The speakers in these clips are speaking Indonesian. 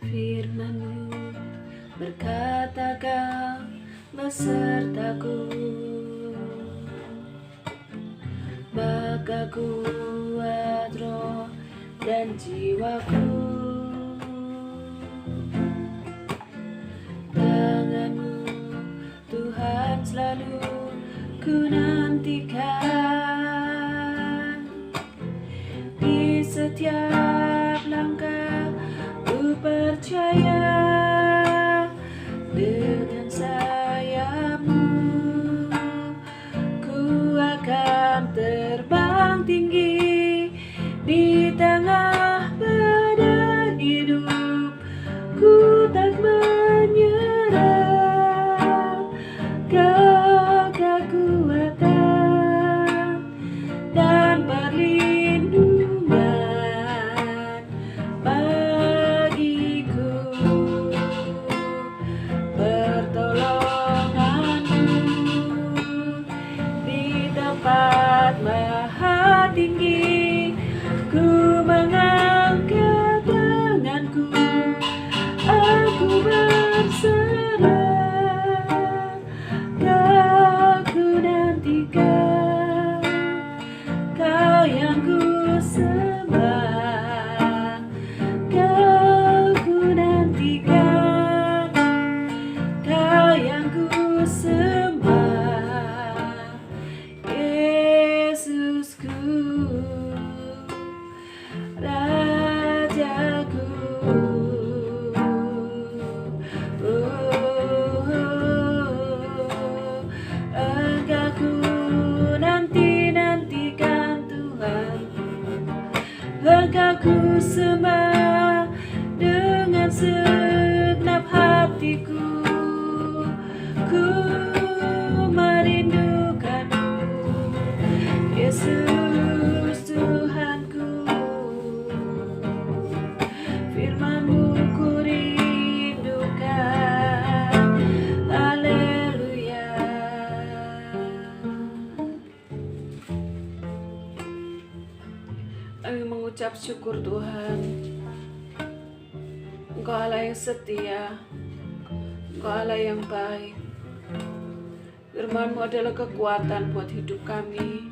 Firman-Mu berkata Kau besertaku, maka kuat roh dan jiwaku. Tangan-Mu Tuhan selalu ku nantikan, di setiap langkah ku percaya. Dengan sayap-Mu ku akan terbang tinggi di tengah badai hidup. Ku tak menyerah, Kau kekuatan dan perlindungan bagiku. Pertolongan-Mu di tempat maha tinggi, ku mengangkat tanganku, aku berserah. Kau ku nantikan, Kau yang ku sembah. Kau ku nantikan, Kau yang ku sembah. Yesusku, Rajaku. Engkau ku nantikan Tuhan, Engkau ku sembah dengan segenap hatiku. Ku merindukan-Mu, Yesus Tuhanku. Firman-Mu ku rindukan. Haleluya. Kami mengucap syukur Tuhan, Engkau Allah yang setia, Engkau Allah yang baik. Firman-Mu adalah kekuatan buat hidup kami.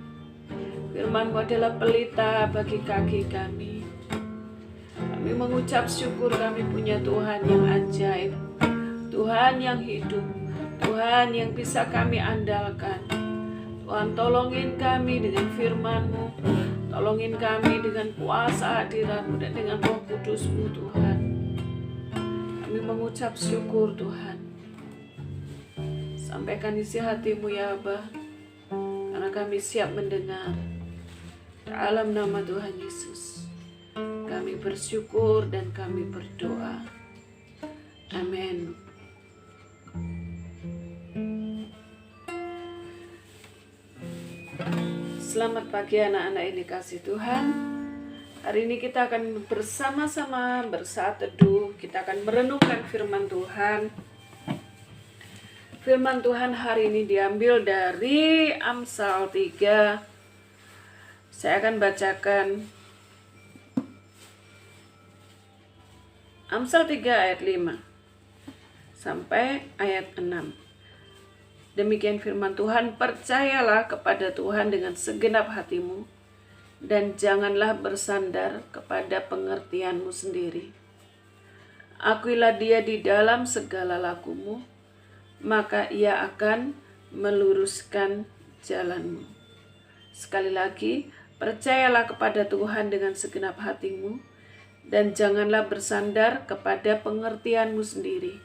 Firman-Mu adalah pelita bagi kaki kami. Kami mengucap syukur kami punya Tuhan yang ajaib, Tuhan yang hidup, Tuhan yang bisa kami andalkan. Tuhan, tolongin kami dengan firman-Mu, tolongin kami dengan kuasa hadirat-Mu dan dengan Roh Kudus-Mu Tuhan. Kami mengucap syukur Tuhan. Sampaikan isi hati-Mu ya Abah, karena kami siap mendengar. Dalam nama Tuhan Yesus kami bersyukur dan kami berdoa. Amin. Selamat pagi anak-anak yang dikasih Tuhan. Hari ini kita akan bersama-sama bersaat teduh. Kita akan merenungkan firman Tuhan. Firman Tuhan hari ini diambil dari Amsal 3. Saya akan bacakan Amsal 3 ayat 5 sampai ayat 6. Demikian firman Tuhan, percayalah kepada Tuhan dengan segenap hatimu, dan janganlah bersandar kepada pengertianmu sendiri. Akuilah Dia di dalam segala lakumu, maka Ia akan meluruskan jalanmu. Sekali lagi, percayalah kepada Tuhan dengan segenap hatimu, dan janganlah bersandar kepada pengertianmu sendiri.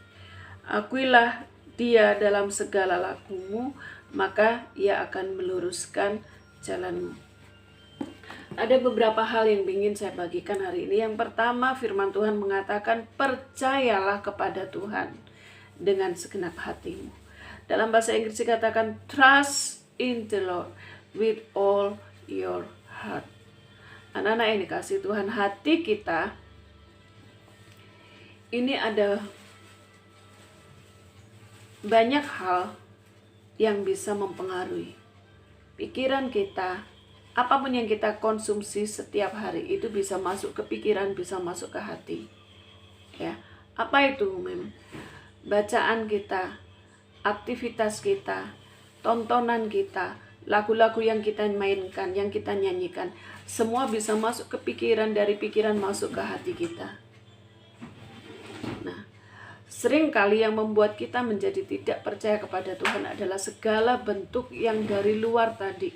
Akuilah Dia dalam segala lakumu, maka Ia akan meluruskan jalanmu. Ada beberapa hal yang ingin saya bagikan hari ini. Yang pertama, firman Tuhan mengatakan, percayalah kepada Tuhan dengan segenap hatimu. Dalam bahasa Inggris dikatakan, trust in the Lord with all your heart. Anak-anak yang dikasih Tuhan, hati kita ini ada banyak hal yang bisa mempengaruhi pikiran kita, apapun yang kita konsumsi setiap hari itu bisa masuk ke pikiran, bisa masuk ke hati. Ya, apa itu? Bacaan kita, aktivitas kita, tontonan kita, lagu-lagu yang kita mainkan, yang kita nyanyikan, semua bisa masuk ke pikiran, dari pikiran masuk ke hati kita. Nah, seringkali yang membuat kita menjadi tidak percaya kepada Tuhan adalah segala bentuk yang dari luar tadi.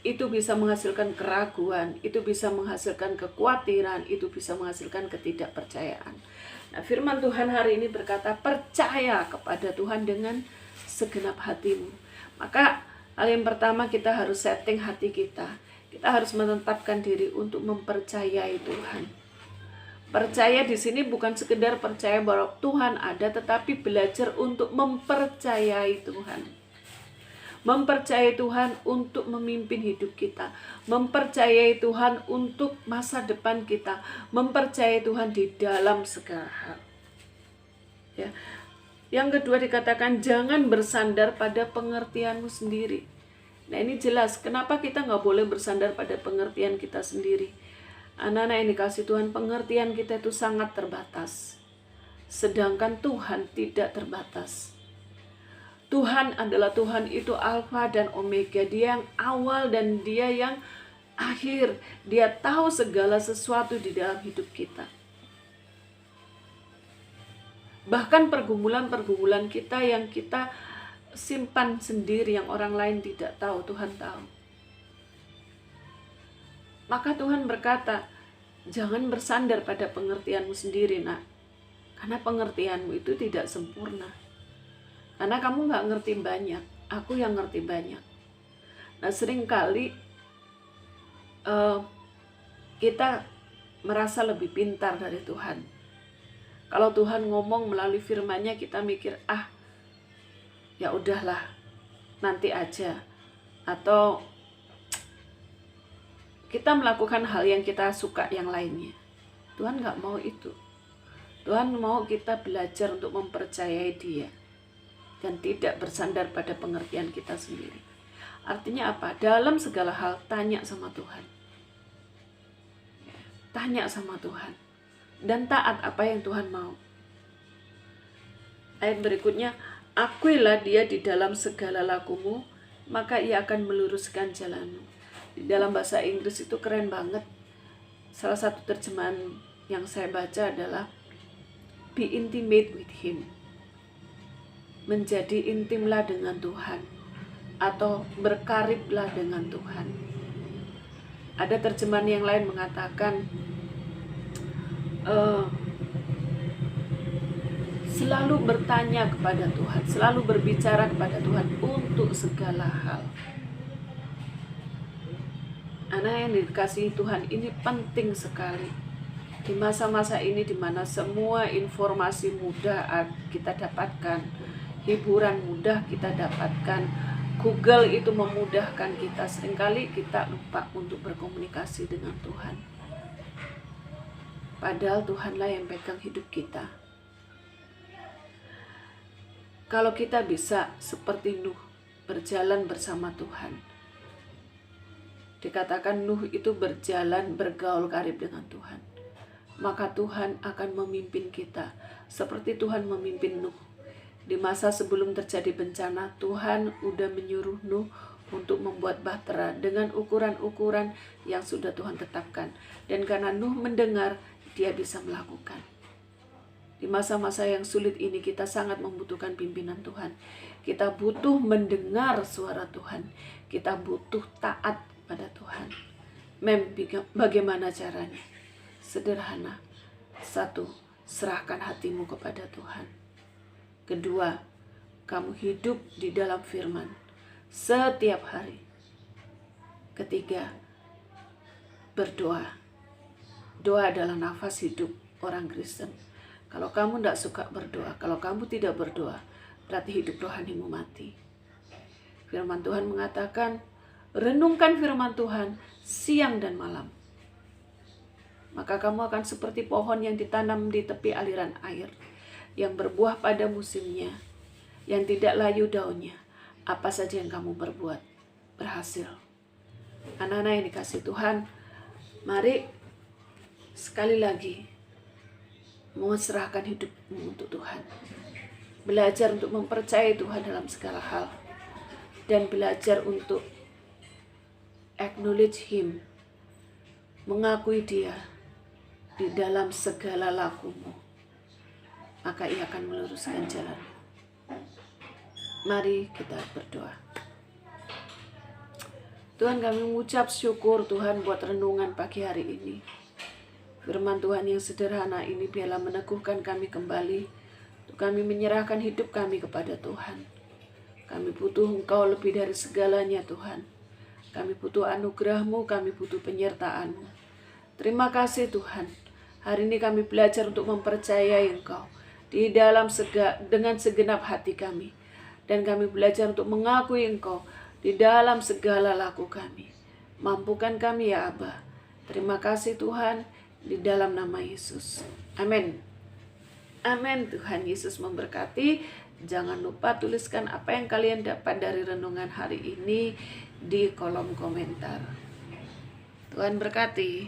Itu bisa menghasilkan keraguan, itu bisa menghasilkan kekhawatiran, itu bisa menghasilkan ketidakpercayaan. Nah, firman Tuhan hari ini berkata, percaya kepada Tuhan dengan segenap hatimu. Maka hal yang pertama, kita harus setting hati kita. Kita harus menetapkan diri untuk mempercayai Tuhan. Percaya di sini bukan sekedar percaya bahwa Tuhan ada, tetapi belajar untuk mempercayai Tuhan. Mempercayai Tuhan untuk memimpin hidup kita, mempercayai Tuhan untuk masa depan kita, mempercayai Tuhan di dalam segala hal. Ya. Yang kedua dikatakan, jangan bersandar pada pengertianmu sendiri. Nah, ini jelas kenapa kita nggak boleh bersandar pada pengertian kita sendiri. Anak-anak yang dikasih Tuhan, pengertian kita itu sangat terbatas, sedangkan Tuhan tidak terbatas. Tuhan adalah Tuhan, itu Alfa dan Omega. Dia yang awal dan Dia yang akhir. Dia tahu segala sesuatu di dalam hidup kita. Bahkan pergumulan-pergumulan kita yang kita simpan sendiri, yang orang lain tidak tahu, Tuhan tahu. Maka Tuhan berkata, jangan bersandar pada pengertianmu sendiri, nak. Karena pengertianmu itu tidak sempurna. Karena kamu gak ngerti banyak, aku yang ngerti banyak. Nah, seringkali kita merasa lebih pintar dari Tuhan. Kalau Tuhan ngomong melalui firman-Nya, kita mikir, ya udahlah, nanti aja. Atau kita melakukan hal yang kita suka yang lainnya. Tuhan gak mau itu. Tuhan mau kita belajar untuk mempercayai Dia dan tidak bersandar pada pengertian kita sendiri. Artinya apa? Dalam segala hal tanya sama Tuhan. Tanya sama Tuhan. Dan taat apa yang Tuhan mau. Ayat berikutnya, akuilah Dia di dalam segala lakumu, maka Ia akan meluruskan jalanmu. Di dalam bahasa Inggris itu keren banget. Salah satu terjemahan yang saya baca adalah be intimate with Him. Menjadi intimlah dengan Tuhan, atau berkariblah dengan Tuhan. Ada terjemahan yang lain mengatakan selalu bertanya kepada Tuhan, selalu berbicara kepada Tuhan untuk segala hal. Anak yang dikasihi Tuhan, ini penting sekali. Di masa-masa ini di mana semua informasi mudah kita dapatkan, hiburan mudah kita dapatkan, Google itu memudahkan kita. Seringkali kita lupa untuk berkomunikasi dengan Tuhan. Padahal Tuhanlah yang pegang hidup kita. Kalau kita bisa seperti Nuh, berjalan bersama Tuhan. Dikatakan Nuh itu berjalan, bergaul karib dengan Tuhan. Maka Tuhan akan memimpin kita seperti Tuhan memimpin Nuh. Di masa sebelum terjadi bencana, Tuhan udah menyuruh Nuh untuk membuat bahtera dengan ukuran-ukuran yang sudah Tuhan tetapkan. Dan karena Nuh mendengar, dia bisa melakukan. Di masa-masa yang sulit ini kita sangat membutuhkan pimpinan Tuhan. Kita butuh mendengar suara Tuhan. Kita butuh taat pada Tuhan. Bagaimana caranya? Sederhana. 1, serahkan hatimu kepada Tuhan. Kedua, kamu hidup di dalam firman setiap hari. Ketiga, berdoa. Doa adalah nafas hidup orang Kristen. Kalau kamu tidak suka berdoa, kalau kamu tidak berdoa, berarti hidup rohanimu mati. Firman Tuhan mengatakan, renungkan firman Tuhan siang dan malam. Maka kamu akan seperti pohon yang ditanam di tepi aliran air, yang berbuah pada musimnya, yang tidak layu daunnya. Apa saja yang kamu berbuat, berhasil. Anak-anak yang dikasih Tuhan, mari sekali lagi menserahkan hidupmu untuk Tuhan. Belajar untuk mempercayai Tuhan dalam segala hal. Dan belajar untuk acknowledge Him, mengakui Dia di dalam segala lakumu. Maka Ia akan meluruskan jalan. Mari kita berdoa. Tuhan, kami mengucap syukur Tuhan buat renungan pagi hari ini. Firman Tuhan yang sederhana ini biarlah meneguhkan kami kembali. Untuk kami menyerahkan hidup kami kepada Tuhan. Kami butuh Engkau lebih dari segalanya Tuhan. Kami butuh anugerah-Mu, kami butuh penyertaan-Mu. Terima kasih Tuhan. Hari ini kami belajar untuk mempercayai Engkau di dalam dengan segenap hati kami. Dan kami belajar untuk mengakui Engkau di dalam segala laku kami. Mampukan kami ya Aba. Terima kasih Tuhan, di dalam nama Yesus. Amin. Amin. Tuhan Yesus memberkati. Jangan lupa tuliskan apa yang kalian dapat dari renungan hari ini di kolom komentar. Tuhan berkati.